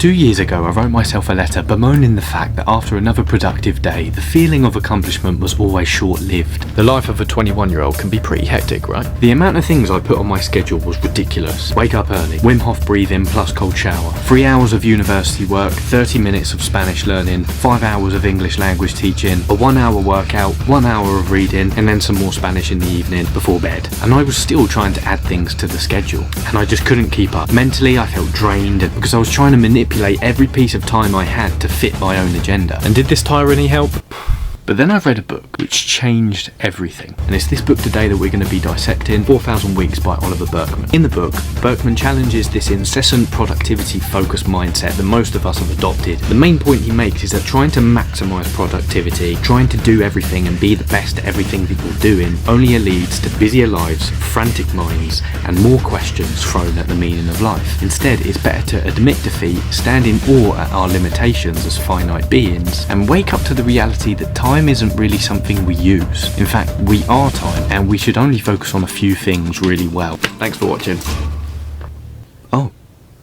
2 years ago, I wrote myself a letter bemoaning the fact that after another productive day, the feeling of accomplishment was always short-lived. The life of a 21-year-old can be pretty hectic, right? The amount of things I put on my schedule was ridiculous. Wake up early, Wim Hof breathing plus cold shower, 3 hours of university work, 30 minutes of Spanish learning, 5 hours of English language teaching, a 1 hour workout, 1 hour of reading, and then some more Spanish in the evening before bed. And I was still trying to add things to the schedule, and I just couldn't keep up. Mentally, I felt drained because I was trying to manipulate every piece of time I had to fit my own agenda. And did this tyranny help? But then I read a book which changed everything. And it's this book today that we're going to be dissecting, 4,000 Weeks by Oliver Burkeman. In the book, Burkeman challenges this incessant productivity-focused mindset that most of us have adopted. The main point he makes is that trying to maximize productivity, trying to do everything and be the best at everything that you're doing, only leads to busier lives, frantic minds, and more questions thrown at the meaning of life. Instead, it's better to admit defeat, stand in awe at our limitations as finite beings, and wake up to the reality that time isn't really something we use. In fact, we are time, and we should only focus on a few things really well. Thanks for watching. Oh,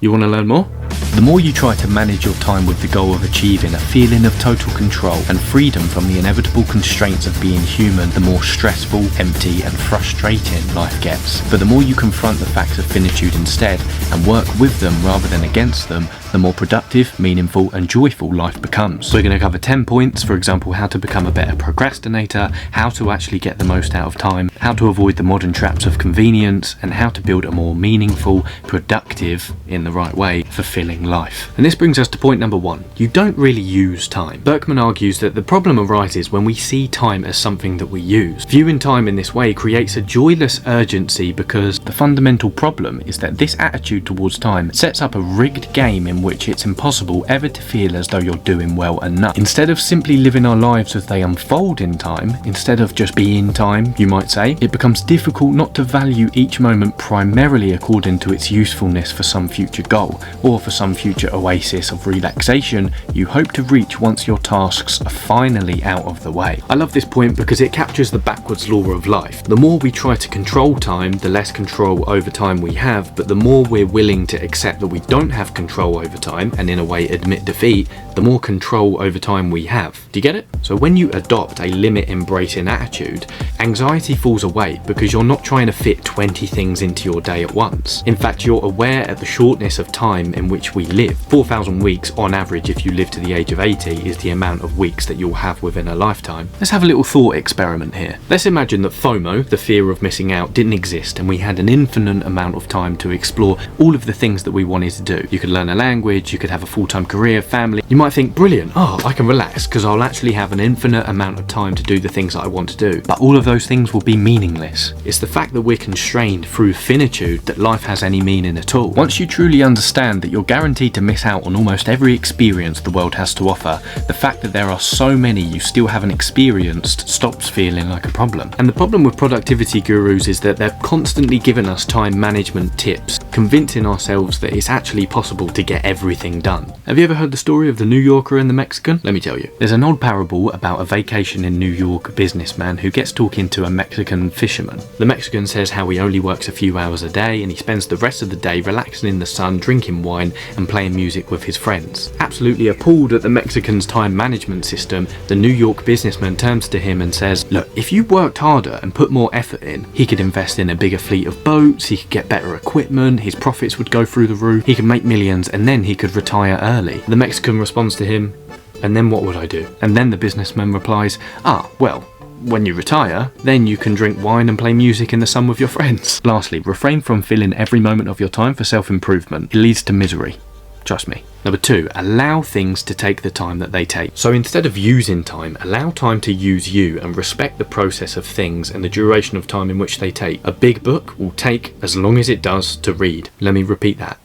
you want to learn more? The more you try to manage your time with the goal of achieving a feeling of total control and freedom from the inevitable constraints of being human, the more stressful, empty and frustrating life gets. But the more you confront the facts of finitude instead and work with them rather than against them, the more productive, meaningful and joyful life becomes. We're going to cover 10 points, for example, how to become a better procrastinator, how to actually get the most out of time, how to avoid the modern traps of convenience, and how to build a more meaningful, productive, in the right way, fulfilling life. And this brings us to point number 1. You don't really use time. Burkeman argues that the problem arises when we see time as something that we use. Viewing time in this way creates a joyless urgency because the fundamental problem is that this attitude towards time sets up a rigged game in which it's impossible ever to feel as though you're doing well enough. Instead of simply living our lives as they unfold in time, instead of just being time, you might say, it becomes difficult not to value each moment primarily according to its usefulness for some future goal, or for some future oasis of relaxation you hope to reach once your tasks are finally out of the way. I love this point because it captures the backwards law of life. The more we try to control time, the less control over time we have, but the more we're willing to accept that we don't have control over time, and in a way admit defeat, the more control over time we have. Do you get it? So when you adopt a limit-embracing attitude, anxiety falls away because you're not trying to fit 20 things into your day at once. In fact, you're aware of the shortness of time in which we live. 4,000 weeks on average, if you live to the age of 80, is the amount of weeks that you'll have within a lifetime. Let's have a little thought experiment here. Let's imagine that FOMO, the fear of missing out, didn't exist and we had an infinite amount of time to explore all of the things that we wanted to do. You could learn a language, you could have a full-time career, family. You might think, brilliant, I can relax because I'll actually have an infinite amount of time to do the things that I want to do. But all of those things will be meaningless. It's the fact that we're constrained through finitude that life has any meaning at all. Once you truly understand that you're guaranteed to miss out on almost every experience the world has to offer, the fact that there are so many you still haven't experienced stops feeling like a problem. And the problem with productivity gurus is that they're constantly giving us time management tips, convincing ourselves that it's actually possible to get everything done. Have you ever heard the story of the New Yorker and the Mexican? Let me tell you. There's an old parable about a vacation in New York businessman who gets talking to a Mexican fisherman. The Mexican says how he only works a few hours a day and he spends the rest of the day relaxing in the sun, drinking wine and playing music with his friends. Absolutely appalled at the Mexican's time management system, the New York businessman turns to him and says, look, if you worked harder and put more effort in, he could invest in a bigger fleet of boats, he could get better equipment, his profits would go through the roof, he could make millions and then he could retire early. The Mexican responds to him, and then what would I do? And then the businessman replies, well, when you retire, then you can drink wine and play music in the sun with your friends. Lastly, refrain from filling every moment of your time for self-improvement. It leads to misery. Trust me. Number 2, allow things to take the time that they take. So instead of using time, allow time to use you and respect the process of things and the duration of time in which they take. A big book will take as long as it does to read. Let me repeat that.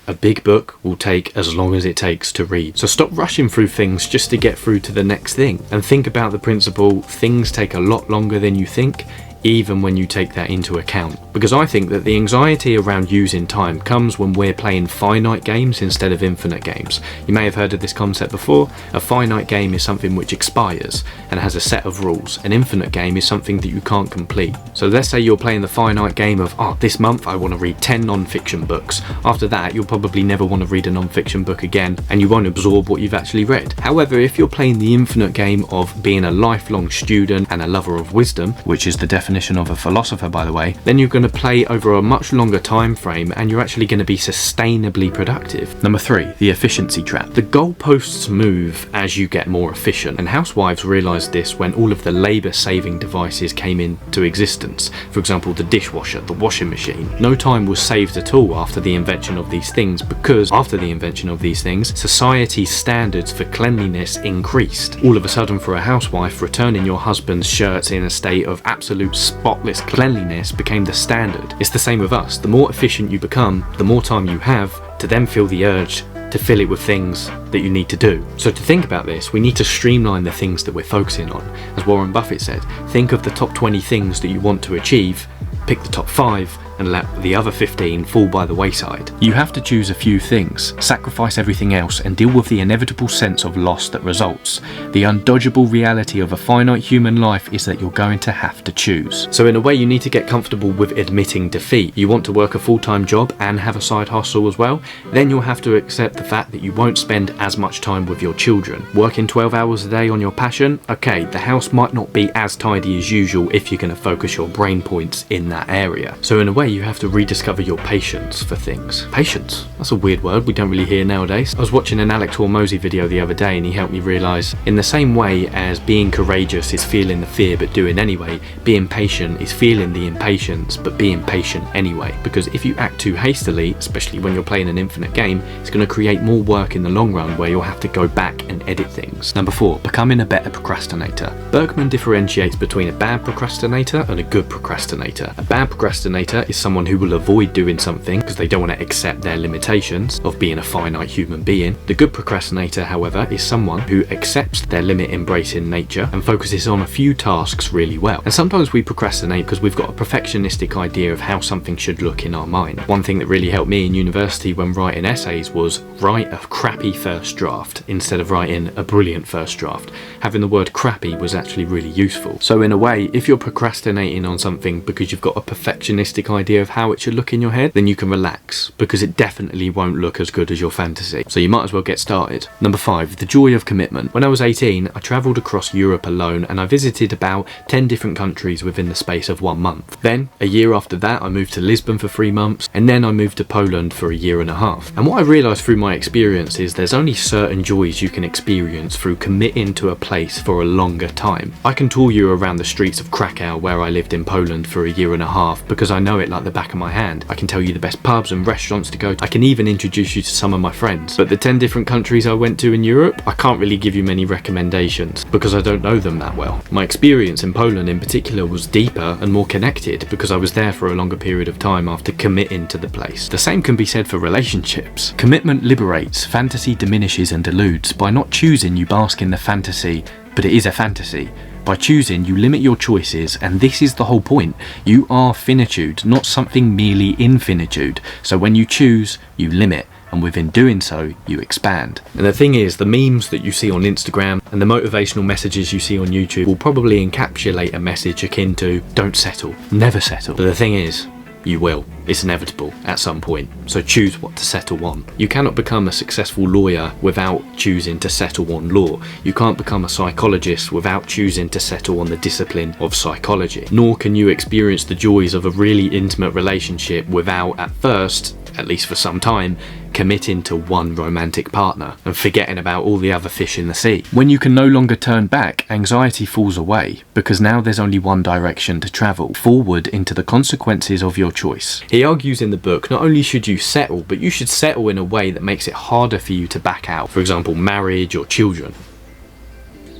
A big book will take as long as it takes to read. So stop rushing through things just to get through to the next thing. And think about the principle, things take a lot longer than you think. even when you take that into account. Because I think that the anxiety around using time comes when we're playing finite games instead of infinite games. You may have heard of this concept before. A finite game is something which expires and has a set of rules. An infinite game is something that you can't complete. So let's say you're playing the finite game of, this month I want to read 10 non-fiction books. After that, you'll probably never want to read a non-fiction book again, and you won't absorb what you've actually read. However, if you're playing the infinite game of being a lifelong student and a lover of wisdom, which is the definition of a philosopher, by the way, then you're going to play over a much longer time frame, and you're actually going to be sustainably productive. Number 3, the efficiency trap. The goalposts move as you get more efficient, and housewives realised this when all of the labour-saving devices came into existence. For example, the dishwasher, the washing machine. No time was saved at all after the invention of these things, because after the invention of these things, society's standards for cleanliness increased. All of a sudden, for a housewife, returning your husband's shirts in a state of absolute spotless cleanliness became the standard. It's the same with us. The more efficient you become, the more time you have to then feel the urge to fill it with things that you need to do. So to think about this, we need to streamline the things that we're focusing on. As Warren Buffett said, think of the top 20 things that you want to achieve, pick the top 5, and let the other 15 fall by the wayside. You have to choose a few things, sacrifice everything else, and deal with the inevitable sense of loss that results. The undodgeable reality of a finite human life is that you're going to have to choose. So in a way, you need to get comfortable with admitting defeat. You want to work a full-time job and have a side hustle as well? Then you'll have to accept the fact that you won't spend as much time with your children. Working 12 hours a day on your passion? Okay, the house might not be as tidy as usual if you're going to focus your brain points in that area. So in a way, you have to rediscover your patience for things. Patience? That's a weird word we don't really hear nowadays. I was watching an Alex Hormozy video the other day, and he helped me realise, in the same way as being courageous is feeling the fear but doing anyway, being patient is feeling the impatience but being patient anyway. Because if you act too hastily, especially when you're playing an infinite game, it's going to create more work in the long run where you'll have to go back and edit things. Number 4, becoming a better procrastinator. Berkman differentiates between a bad procrastinator and a good procrastinator. A bad procrastinator is someone who will avoid doing something because they don't want to accept their limitations of being a finite human being. The good procrastinator, however, is someone who accepts their limit embracing nature and focuses on a few tasks really well. And sometimes we procrastinate because we've got a perfectionistic idea of how something should look in our mind. One thing that really helped me in university when writing essays was write a crappy first draft instead of writing a brilliant first draft. Having the word crappy was actually really useful. So in a way, if you're procrastinating on something because you've got a perfectionistic idea of how it should look in your head, then you can relax, because it definitely won't look as good as your fantasy. So you might as well get started. Number 5, the joy of commitment. When I was 18, I travelled across Europe alone, and I visited about 10 different countries within the space of 1 month. Then, a year after that, I moved to Lisbon for 3 months, and then I moved to Poland for a year and a half. And what I realised through my experience is there's only certain joys you can experience through committing to a place for a longer time. I can tour you around the streets of Krakow, where I lived in Poland for a year and a half, because I know it like the back of my hand. I can tell you the best pubs and restaurants to go to. I can even introduce you to some of my friends. But the 10 different countries I went to in Europe, I can't really give you many recommendations because I don't know them that well. My experience in Poland in particular was deeper and more connected because I was there for a longer period of time after committing to the place. The same can be said for relationships. Commitment liberates, fantasy diminishes and deludes. By not choosing, you bask in the fantasy, but it is a fantasy. By choosing, you limit your choices, and this is the whole point. You are finitude, not something merely infinitude. So when you choose, you limit, and within doing so, you expand. And the thing is, the memes that you see on Instagram and the motivational messages you see on YouTube will probably encapsulate a message akin to, don't settle, never settle. But the thing is, you will. It's inevitable at some point. So choose what to settle on. You cannot become a successful lawyer without choosing to settle on law. You can't become a psychologist without choosing to settle on the discipline of psychology. Nor can you experience the joys of a really intimate relationship without, at first, at least for some time, committing to one romantic partner and forgetting about all the other fish in the sea. When you can no longer turn back, anxiety falls away, because now there's only one direction to travel, forward into the consequences of your choice. He argues in the book, not only should you settle, but you should settle in a way that makes it harder for you to back out. For example, marriage or children.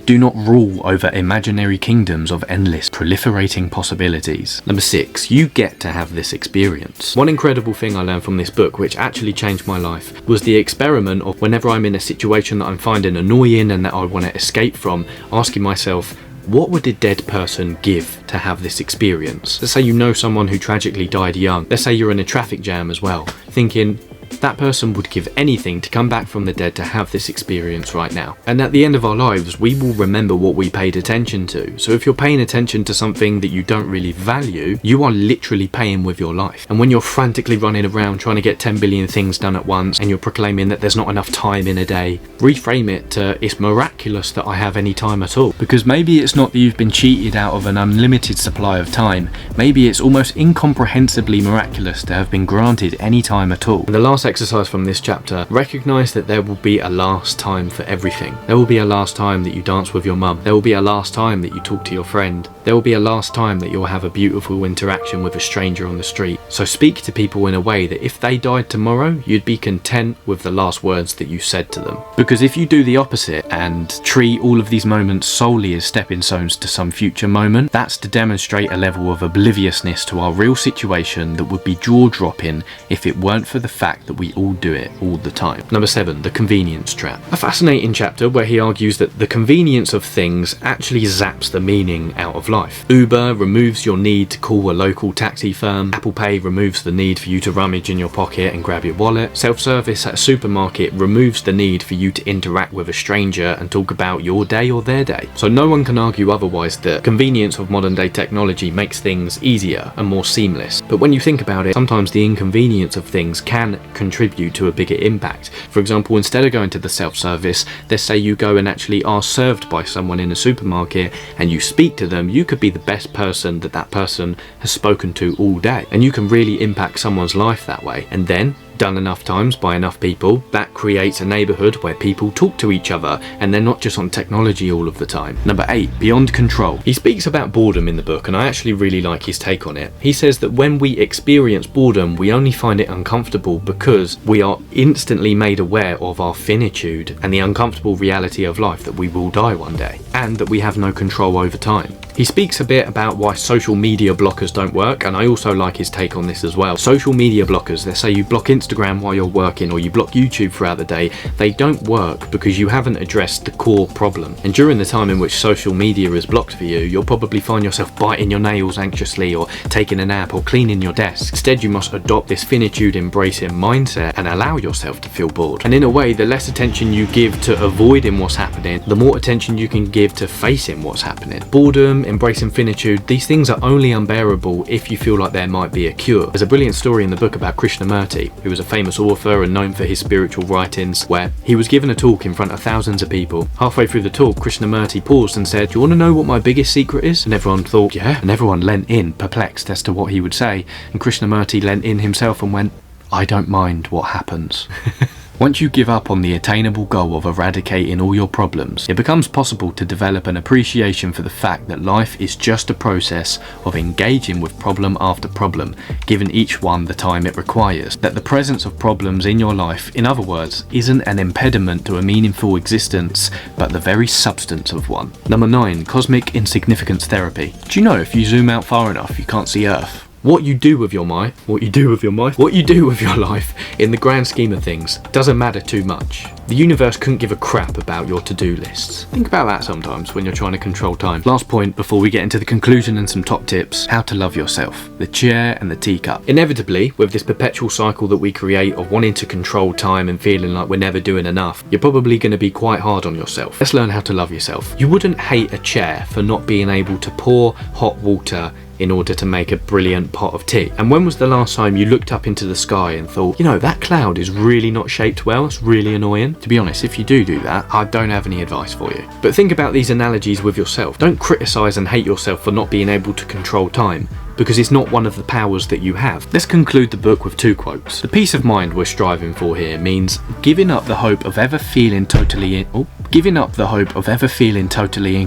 Do not rule over imaginary kingdoms of endless proliferating possibilities. Number 6, you get to have this experience. One incredible thing I learned from this book, which actually changed my life, was the experiment of whenever I'm in a situation that I'm finding annoying and that I want to escape from, asking myself, what would a dead person give to have this experience? Let's say you know someone who tragically died young. Let's say you're in a traffic jam as well, thinking, that person would give anything to come back from the dead to have this experience right now. And at the end of our lives, we will remember what we paid attention to. So if you're paying attention to something that you don't really value, you are literally paying with your life. And when you're frantically running around trying to get 10 billion things done at once, and you're proclaiming that there's not enough time in a day, reframe it to, it's miraculous that I have any time at all. Because maybe it's not that you've been cheated out of an unlimited supply of time. Maybe it's almost incomprehensibly miraculous to have been granted any time at all. And the last exercise from this chapter, recognize that there will be a last time for everything. There will be a last time that you dance with your mum. There will be a last time that you talk to your friend. There will be a last time that you'll have a beautiful interaction with a stranger on the street. So speak to people in a way that if they died tomorrow, you'd be content with the last words that you said to them. Because if you do the opposite and treat all of these moments solely as stepping stones to some future moment, that's to demonstrate a level of obliviousness to our real situation that would be jaw-dropping if it weren't for the fact that we all do it all the time. Number 7, the convenience trap. A fascinating chapter where he argues that the convenience of things actually zaps the meaning out of life. Uber removes your need to call a local taxi firm. Apple Pay removes the need for you to rummage in your pocket and grab your wallet. Self-service at a supermarket removes the need for you to interact with a stranger and talk about your day or their day. So no one can argue otherwise that convenience of modern day technology makes things easier and more seamless. But when you think about it, sometimes the inconvenience of things can contribute to a bigger impact. For example, instead of going to the self-service, let's say you go and actually are served by someone in a supermarket and you speak to them, you could be the best person that that person has spoken to all day, and you can really impact someone's life that way. And then done enough times by enough people, that creates a neighborhood where people talk to each other and they're not just on technology all of the time. Number 8, beyond control. He speaks about boredom in the book, and I actually really like his take on it. He says that when we experience boredom, we only find it uncomfortable because we are instantly made aware of our finitude and the uncomfortable reality of life, that we will die one day and that we have no control over time. He speaks a bit about why social media blockers don't work, and I also like his take on this as well. Social media blockers, let's say you block Instagram while you're working or you block YouTube throughout the day, they don't work because you haven't addressed the core problem. And during the time in which social media is blocked for you, you'll probably find yourself biting your nails anxiously or taking a nap or cleaning your desk. Instead, you must adopt this finitude embracing mindset and allow yourself to feel bored. And in a way, the less attention you give to avoiding what's happening, the more attention you can give to facing what's happening. Boredom, embracing finitude, these things are only unbearable if you feel like there might be a cure. There's a brilliant story in the book about Krishnamurti, who was a famous author and known for his spiritual writings, where he was given a talk in front of thousands of people. Halfway through the talk, Krishnamurti paused and said, "Do you want to know what my biggest secret is?" And everyone thought, yeah. And everyone leant in, perplexed as to what he would say. And Krishnamurti leant in himself and went, "I don't mind what happens." Once you give up on the attainable goal of eradicating all your problems, it becomes possible to develop an appreciation for the fact that life is just a process of engaging with problem after problem, giving each one the time it requires. That the presence of problems in your life, in other words, isn't an impediment to a meaningful existence, but the very substance of one. Number 9, cosmic insignificance therapy. Do you know if you zoom out far enough, you can't see Earth? What you do with your life, in the grand scheme of things, doesn't matter too much. The universe couldn't give a crap about your to-do lists. Think about that sometimes when you're trying to control time. Last point before we get into the conclusion and some top tips: how to love yourself. The chair and the teacup. Inevitably, with this perpetual cycle that we create of wanting to control time and feeling like we're never doing enough, you're probably going to be quite hard on yourself. Let's learn how to love yourself. You wouldn't hate a chair for not being able to pour hot water in order to make a brilliant pot of tea. And when was the last time you looked up into the sky and thought, you know, that cloud is really not shaped well, it's really annoying? To be honest, if you do that, I don't have any advice for you. But think about these analogies with yourself. Don't criticize and hate yourself for not being able to control time, because it's not one of the powers that you have. Let's conclude the book with 2 quotes. The peace of mind we're striving for here means giving up the hope of ever feeling totally in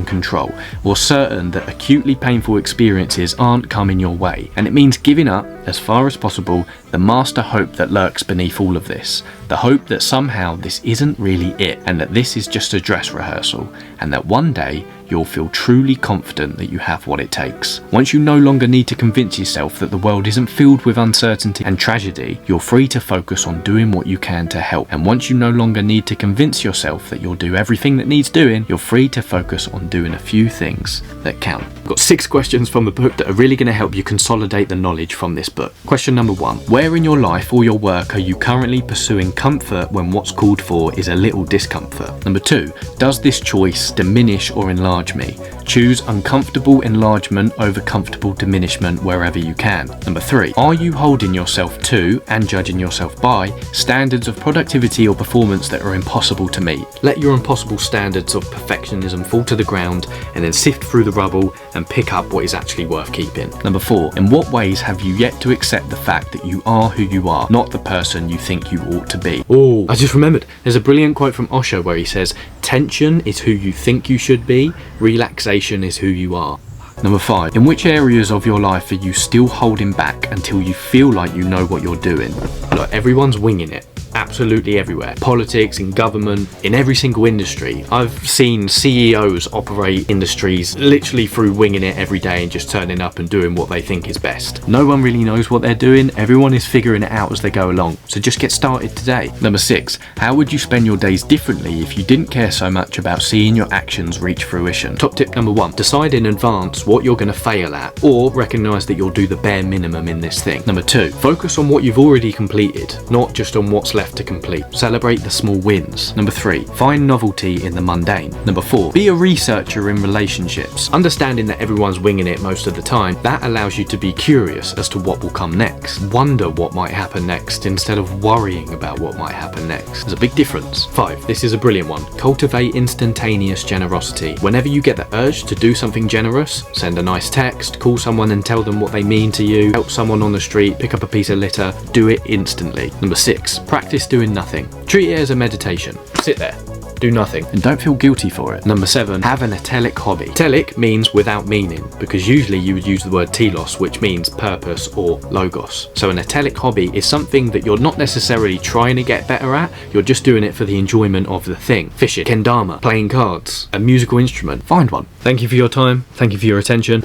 control, or certain that acutely painful experiences aren't coming your way. And it means giving up, as far as possible, the master hope that lurks beneath all of this, The hope that somehow this isn't really it, and that this is just a dress rehearsal, and that one day you'll feel truly confident that you have what it takes. Once you no longer need to convince yourself that the world isn't filled with uncertainty and tragedy, you're free to focus on doing what you can to help. And once you no longer need to convince yourself that you'll do everything that needs doing, you're free to focus on doing a few things that count. I've got 6 questions from the book that are really going to help you consolidate the knowledge from this book. Question number 1. Where in your life or your work are you currently pursuing comfort when what's called for is a little discomfort? Number 2. Does this choice diminish or enlarge me? Choose uncomfortable enlargement over comfortable diminishment wherever you can. Number 3. Are you holding yourself to, and judging yourself by, standards of productivity or performance that are impossible to meet? Let your impossible standards of perfectionism fall to the ground, and then sift through the rubble and pick up what is actually worth keeping. Number 4. In what ways have you yet to accept the fact that you are who you are, not the person you think you ought to be? Oh, I just remembered. There's a brilliant quote from Osho where he says, "Tension is who you think you should be, relaxation is who you are." Number 5. In which areas of your life are you still holding back until you feel like you know what you're doing? Look, everyone's winging it. Absolutely everywhere. Politics, in government, in every single industry. I've seen CEOs operate industries literally through winging it every day and just turning up and doing what they think is best. No one really knows what they're doing. Everyone is figuring it out as they go along. So just get started today. Number 6. How would you spend your days differently if you didn't care so much about seeing your actions reach fruition? Top tip number 1. Decide in advance what you're going to fail at, or recognize that you'll do the bare minimum in this thing. Number 2. Focus on what you've already completed, not just on what's left to complete. Celebrate the small wins. Number 3. Find novelty in the mundane. Number 4. Be a researcher in relationships. Understanding that everyone's winging it most of the time, that allows you to be curious as to what will come next. Wonder what might happen next instead of worrying about what might happen next. There's a big difference. 5. This is a brilliant one. Cultivate instantaneous generosity. Whenever you get the urge to do something generous, send a nice text, call someone and tell them what they mean to you, help someone on the street, pick up a piece of litter, do it instantly. Number 6. Practice doing nothing. Treat it as a meditation. Sit there, do nothing, and don't feel guilty for it. Number 7. Have an atelic hobby. Atelic means without meaning, because usually you would use the word telos, which means purpose or logos. So an atelic hobby is something that you're not necessarily trying to get better at, you're just doing it for the enjoyment of the thing. Fishing, kendama, playing cards, a musical instrument. Find one. Thank you for your time. Thank you for your attention.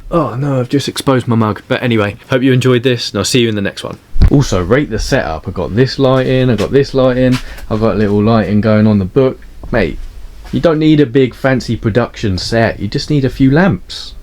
Oh no, I've just exposed my mug. But anyway, hope you enjoyed this, and I'll see you in the next one. Also, rate the setup. I've got this lighting, I've got this lighting, I've got a little lighting going on the book. Mate, you don't need a big fancy production set, you just need a few lamps.